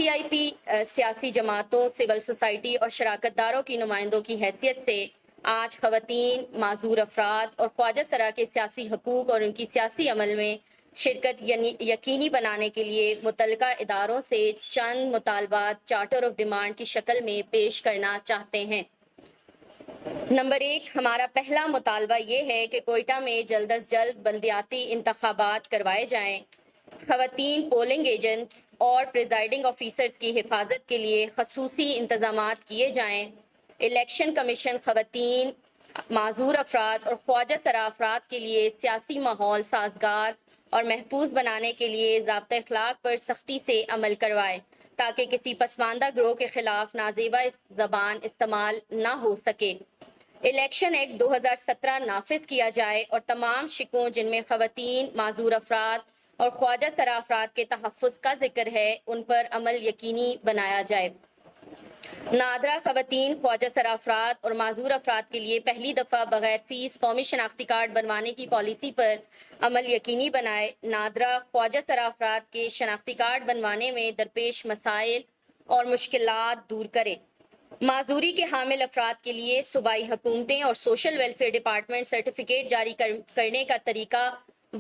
CIP سیاسی جماعتوں، civil society اور شراکت داروں کی نمائندوں کی حیثیت سے آج خواتین، معذور افراد اور خواجہ سرا کے سیاسی حقوق اور ان کی سیاسی عمل میں شرکت یقینی بنانے کے لیے متعلقہ اداروں سے چند مطالبات چارٹر آف ڈیمانڈ کی شکل میں پیش کرنا چاہتے ہیں۔ نمبر 1، ہمارا پہلا مطالبہ یہ ہے کہ کوئٹہ میں جلد از جلد بلدیاتی انتخابات کروائے جائیں۔ خواتین پولنگ ایجنٹس اور پریزائڈنگ آفیسرز کی حفاظت کے لیے خصوصی انتظامات کیے جائیں۔ الیکشن کمیشن خواتین، معذور افراد اور خواجہ سرا افراد کے لیے سیاسی ماحول سازگار اور محفوظ بنانے کے لیے ضابطۂ اخلاق پر سختی سے عمل کروائے تاکہ کسی پسماندہ گروہ کے خلاف نازیبا زبان استعمال نہ ہو سکے۔ الیکشن ایکٹ 2017 نافذ کیا جائے اور تمام شکوں جن میں خواتین، معذور افراد اور خواجہ سرا افراد کے تحفظ کا ذکر ہے ان پر عمل یقینی بنایا جائے۔ نادرہ خواتین، خواجہ سرا افراد اور معذور افراد کے لیے پہلی دفعہ بغیر فیس قومی شناختی کارڈ بنوانے کی پالیسی پر عمل یقینی بنائے۔ نادرہ خواجہ سرا افراد کے شناختی کارڈ بنوانے میں درپیش مسائل اور مشکلات دور کرے۔ معذوری کے حامل افراد کے لیے صوبائی حکومتیں اور سوشل ویلفیئر ڈپارٹمنٹ سرٹیفکیٹ جاری کرنے کا طریقہ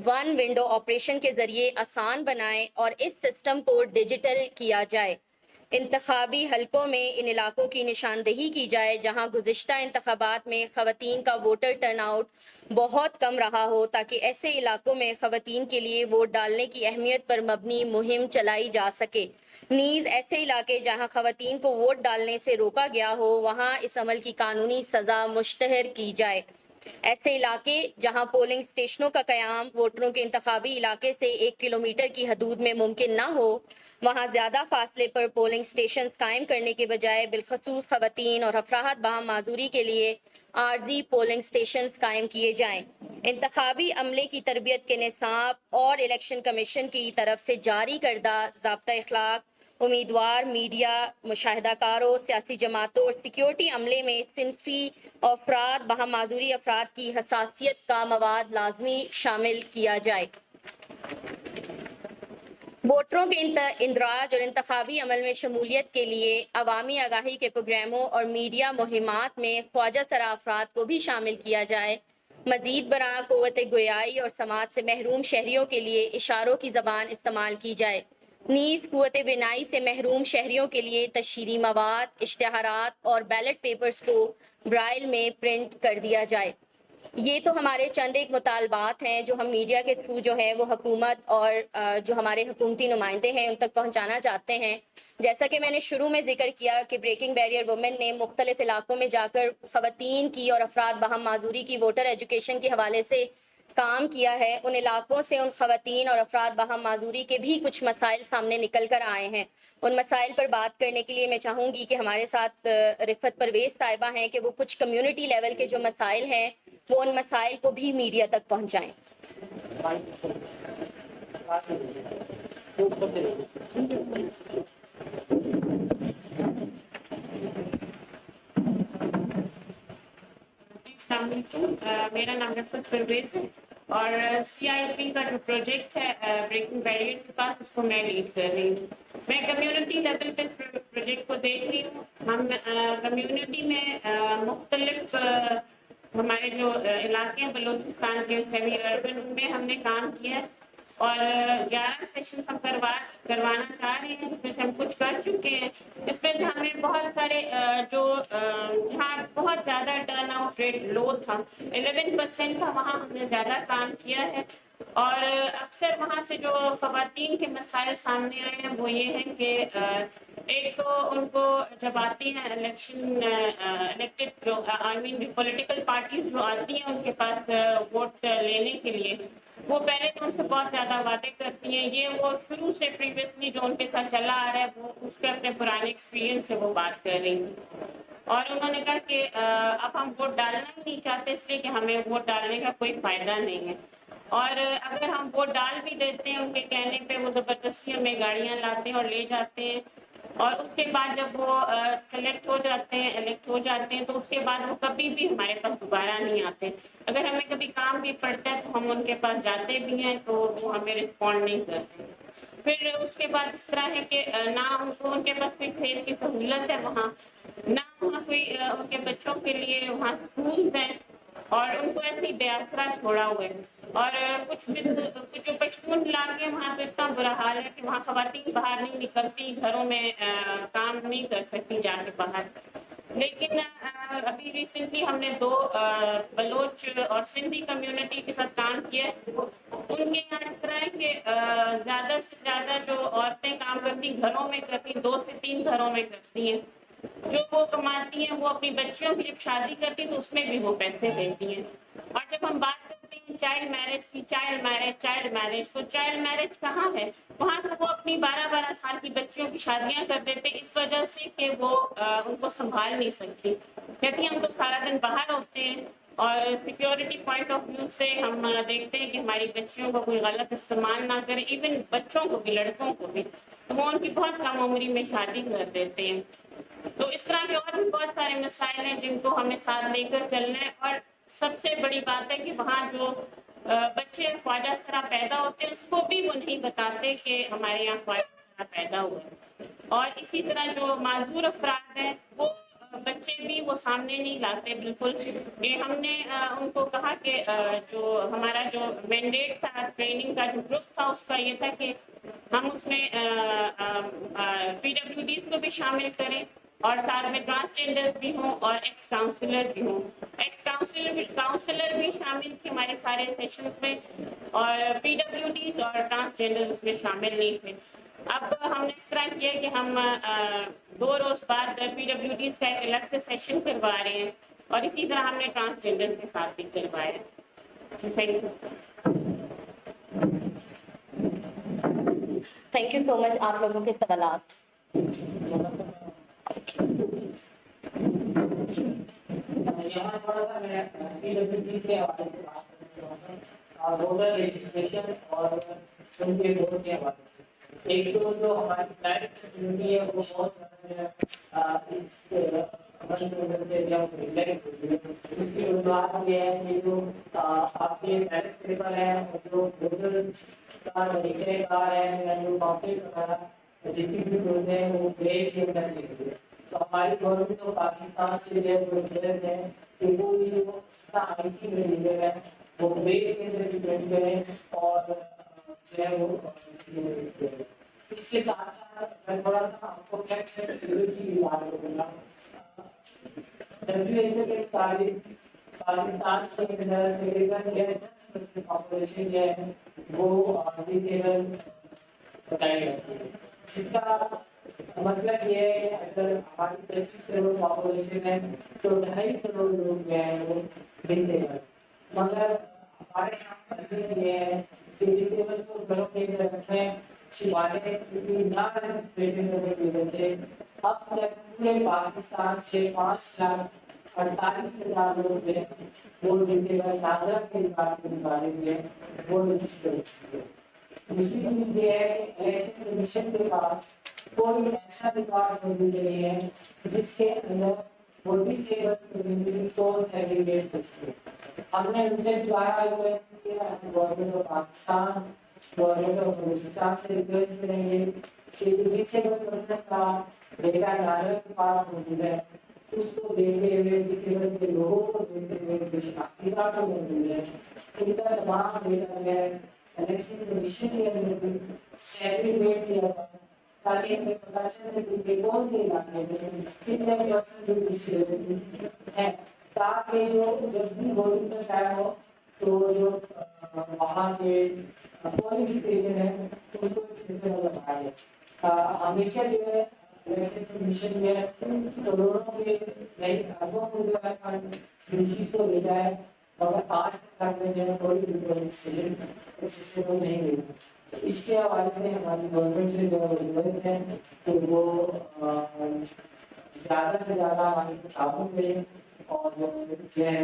ون ونڈو آپریشن کے ذریعے آسان بنائیں اور اس سسٹم کو ڈیجیٹل کیا جائے۔ انتخابی حلقوں میں ان علاقوں کی نشاندہی کی جائے جہاں گزشتہ انتخابات میں خواتین کا ووٹر ٹرن آؤٹ بہت کم رہا ہو تاکہ ایسے علاقوں میں خواتین کے لیے ووٹ ڈالنے کی اہمیت پر مبنی مہم چلائی جا سکے۔ نیز ایسے علاقے جہاں خواتین کو ووٹ ڈالنے سے روکا گیا ہو وہاں اس عمل کی قانونی سزا مشتہر کی جائے۔ ایسے علاقے جہاں پولنگ اسٹیشنوں کا قیام ووٹروں کے انتخابی علاقے سے 1 کلومیٹر کی حدود میں ممکن نہ ہو وہاں زیادہ فاصلے پر پولنگ اسٹیشنز قائم کرنے کے بجائے بالخصوص خواتین اور افراد باہم معذوری کے لیے عارضی پولنگ اسٹیشنز قائم کیے جائیں۔ انتخابی عملے کی تربیت کے نصاب اور الیکشن کمیشن کی طرف سے جاری کردہ ضابطۂ اخلاق امیدوار، میڈیا، مشاہدہ کاروں، سیاسی جماعتوں اور سیکیورٹی عملے میں صنفی افراد باہم معذوری افراد کی حساسیت کا مواد لازمی شامل کیا جائے۔ ووٹروں کے اندراج اور انتخابی عمل میں شمولیت کے لیے عوامی آگاہی کے پروگراموں اور میڈیا مہمات میں خواجہ سرا افراد کو بھی شامل کیا جائے۔ مزید برآں قوت گویائی اور سماعت سے محروم شہریوں کے لیے اشاروں کی زبان استعمال کی جائے۔ نیز قوت بینائی سے محروم شہریوں کے لیے تشہیری مواد، اشتہارات اور بیلٹ پیپرز کو برائل میں پرنٹ کر دیا جائے۔ یہ تو ہمارے چند ایک مطالبات ہیں جو ہم میڈیا کے تھرو جو ہے وہ حکومت اور جو ہمارے حکومتی نمائندے ہیں ان تک پہنچانا چاہتے ہیں۔ جیسا کہ میں نے شروع میں ذکر کیا کہ بریکنگ بیریئر وومن نے مختلف علاقوں میں جا کر خواتین کی اور افراد باہم معذوری کی ووٹر ایجوکیشن کے حوالے سے کام کیا ہے۔ ان علاقوں سے ان خواتین اور افراد باہم معذوری کے بھی کچھ مسائل سامنے نکل کر آئے ہیں۔ ان مسائل پر بات کرنے کے لیے میں چاہوں گی کہ ہمارے ساتھ رفت پرویز صاحبہ ہیں کہ وہ کچھ کمیونٹی لیول کے جو مسائل ہیں وہ ان مسائل کو بھی میڈیا تک پہنچائیں۔ السلام علیکم، میرا نام رفت پرویز ہے اور CIP کا جو پروجیکٹ ہے بریکنگ بیریئر کے پاس اس کو میں لیڈ کر رہی ہوں۔ میں کمیونٹی لیول پہ پروجیکٹ کو دیکھ رہی ہوں۔ ہم کمیونٹی میں مختلف ہمارے جو علاقے ہیں بلوچستان کے سیمی اربن ان میں ہم نے کام کیا ہے اور 11 سیشنز ہم کروانا چاہ رہے ہیں، اس میں سے ہم کچھ کر چکے ہیں۔ اس میں سے ہمیں بہت سارے جو جہاں بہت زیادہ ٹرن آؤٹ ریٹ لو تھا 11% تھا وہاں ہم نے زیادہ کام کیا ہے اور اکثر وہاں سے جو خواتین کے مسائل سامنے آئے ہیں وہ یہ ہیں کہ ایک تو ان کو جب آتی ہیں الیکٹڈ جو پولیٹیکل پارٹیز جو آتی ہیں ان کے پاس ووٹ لینے کے لیے وہ پہلے تو ان سے بہت زیادہ وعدے کرتی ہیں۔ یہ وہ شروع سے پریویسلی جو ان کے ساتھ چلا آ رہا ہے وہ اس کے اپنے پرانے ایکسپیرینس سے وہ بات کر رہی ہیں اور انہوں نے کہا کہ اب ہم ووٹ ڈالنا ہی نہیں چاہتے اس لیے کہ ہمیں ووٹ ڈالنے کا کوئی فائدہ نہیں ہے اور اگر ہم ووٹ ڈال بھی دیتے ہیں ان کے کہنے پہ وہ زبردستی ہمیں گاڑیاں لاتے ہیں اور لے جاتے ہیں اور اس کے بعد جب وہ سلیکٹ ہو جاتے ہیں الیکٹ ہو جاتے ہیں تو اس کے بعد وہ کبھی بھی ہمارے پاس دوبارہ نہیں آتے. اگر ہمیں کبھی کام بھی پڑتا ہے تو ہم ان کے پاس جاتے بھی ہیں تو وہ ہمیں رسپونڈ نہیں کرتے. پھر اس کے بعد اس طرح ہے کہ نہ ان کو ان کے پاس کوئی صحت کی سہولت ہے وہاں, نہ وہاں کوئی ان کے بچوں کے لیے وہاں اسکولز ہیں, اور ان کو ایسے ہی بے آسرا چھوڑا ہوا ہے. اور کچھ جو پشتون علاقے وہاں پہ اتنا برا حال ہے کہ وہاں خواتین باہر نہیں نکلتی, گھروں میں کام نہیں کر سکتی جا کے باہر. لیکن ابھی ریسنٹلی ہم نے 2 بلوچ اور سندھی کمیونٹی کے ساتھ کام کیا ہے. ان کے یہاں اس طرح ہے کہ زیادہ سے زیادہ جو عورتیں کام کرتی گھروں میں کرتی 2 سے 3 گھروں میں کرتی ہیں. جو وہ کماتی ہیں وہ اپنی بچیوں کی جب شادی کرتی ہیں تو اس میں بھی وہ پیسے دیتی ہیں. اور جب ہم بات کرتے ہیں چائلڈ میرج کی, چائلڈ میرج تو چائلڈ میرج کہاں ہے؟ وہاں تو وہ اپنی 12 سال کی بچیوں کی شادیاں کر دیتے اس وجہ سے کہ وہ ان کو سنبھال نہیں سکتی. کہتی ہیں ہم تو سارا دن باہر ہوتے ہیں اور سیکیورٹی پوائنٹ آف ویو سے ہم دیکھتے ہیں کہ ہماری بچیوں کو کوئی غلط استعمال نہ کرے, ایون بچوں کو بھی, لڑکوں کو بھی, تو وہ ان کی بہت کم عمری میں شادی کر دیتے ہیں. تو اس طرح کے اور بھی بہت سارے مسائل ہیں جن کو ہمیں ساتھ لے کر چلنا ہے. اور سب سے بڑی بات ہے کہ وہاں جو بچے خواجہ سرا پیدا ہوتے ہیں اس کو بھی وہ نہیں بتاتے کہ ہمارے یہاں خواجہ سرا پیدا ہوا ہے. اور اسی طرح جو معذور افراد ہیں وہ بچے بھی وہ سامنے نہیں لاتے بالکل. کہ ہم نے ان کو کہا کہ جو ہمارا جو مینڈیٹ تھا ٹریننگ کا جو گروپ تھا اس کا یہ تھا کہ ہم اس میں پی ڈبلیو ڈیز کو بھی شامل کریں اور ساتھ میں ٹرانسجینڈر بھی ہوں اور ایکس کاؤنسلر بھی ہوں. ایکس کاؤنسلر بھی شامل تھے ہمارے سارے سیشنز میں, اور پی ڈبلیو ڈیز اور ٹرانسجینڈر اس میں شامل نہیں تھے. اب ہم نے اس طرح کیا کہ ہم 2 روز بعد پی ڈبلیو ڈیز کا ایک الگ سے سیشن کروا رہے ہیں, اور اسی طرح ہم نے ٹرانسجینڈر کے ساتھ بھی کروایا. تھینک یو سو مچ. آپ لوگوں کے سوالات. یہاں تھوڑا سا میں پی ڈبلیو ڈی سے حوالے سے بات کرنا ووٹر رجسٹریشن اور ان کے ووٹ کے حوالے سے. ایک تو جو ہماری ڈائریکٹ کمیونٹی ہے وہ بہت اس اس کی وجوہات یہ ہے کہ جو آپ کے بیلٹ پیپر ہیں جو ووٹر کار ہے یا جو پامپلیٹ وغیرہ ڈسٹریبیوٹ ہوتے ہیں وہ گریڈ کے اندر کے لیے. تو ہماری گورنمنٹ تو پاکستان سے جو ہے کہ وہ جو آئی سی میں لیڈر ہے وہ گریڈ کے اندر ڈیپینڈ کریں اور جو ہے وہ اس کے ساتھ ساتھ میں تھوڑا سا آپ کو کی بات کروں گا. WHO کے مطابق پاکستان کے اندر تقریباً 10% پاپولیشن ہے وہ ڈسیبل بتائی جاتی ہے, جس کا مطلب یہ ہے کہ اگر ہماری 25 کروڑ پاپولیشن ہے تو 2.5 کروڑ لوگ جو ہیں وہ ڈسیبل. مگر ہمارے یہاں یہ ہے کہ ڈسیبل کو گھروں کے اندر رکھیں چھپانے کیونکہ نہ رجسٹریشن کرنے کی وجہ سے اب تک پورے پاکستان سے 5,48,000 لوگ ہیں وہ ڈسیبل ناظرہ کے ریکارڈ کے مطابق ہے وہ رجسٹر ہوئے. دوسری چیز یہ ہے کہ الیکشن کمیشن کے پاس کوئی ایسا ریکارڈ موجود نہیں ہے جس کے اندر وہ ڈسیبل کمیونٹی کو سیگریگیٹ کر سکے. ہم نے ان سے دوبارہ ریکویسٹ کیا government of Pakistan government of Balochistan سے ریکویسٹ کریں گے کہ ڈسیبل پرسن کا ڈیٹا ناظرہ کے پاس موجود ہے اس کو دیکھتے ہوئے ڈسیبل کے لوگوں کو دیکھتے ہوئے جو شناختی کارڈ موجود ہے ان کا تمام ڈیٹا جو ہے الیکشن کمیشن کے اندر بھی سیگریگیٹ کیا جائے تاکہ ہمیں پتہ چل سکے کہ کون سے علاقے میں کتنے پرسنٹ جو ڈسیبل ہیں, تاکہ جو جب بھی ووٹنگ کا ٹائم ہو تو جو وہاں کے پولنگ اسٹیشن ہے ان کو اس سے لگایا جائے. ہمیشہ جو ہے الیکشن کمیشن جو ہے کروڑوں کے نئی اربوں کو جو ہے اس چیز کو لے جائے مگر آج تک میں جو ہے کوئی بھی پولنگ اسٹیشن ایکسیسیبل نہیں ملا. اس کے حوالے سے ہماری گورنمنٹ سے جو ریکویسٹ ہے کہ وہ زیادہ سے زیادہ ہماری تعاون کریں اور جو ہے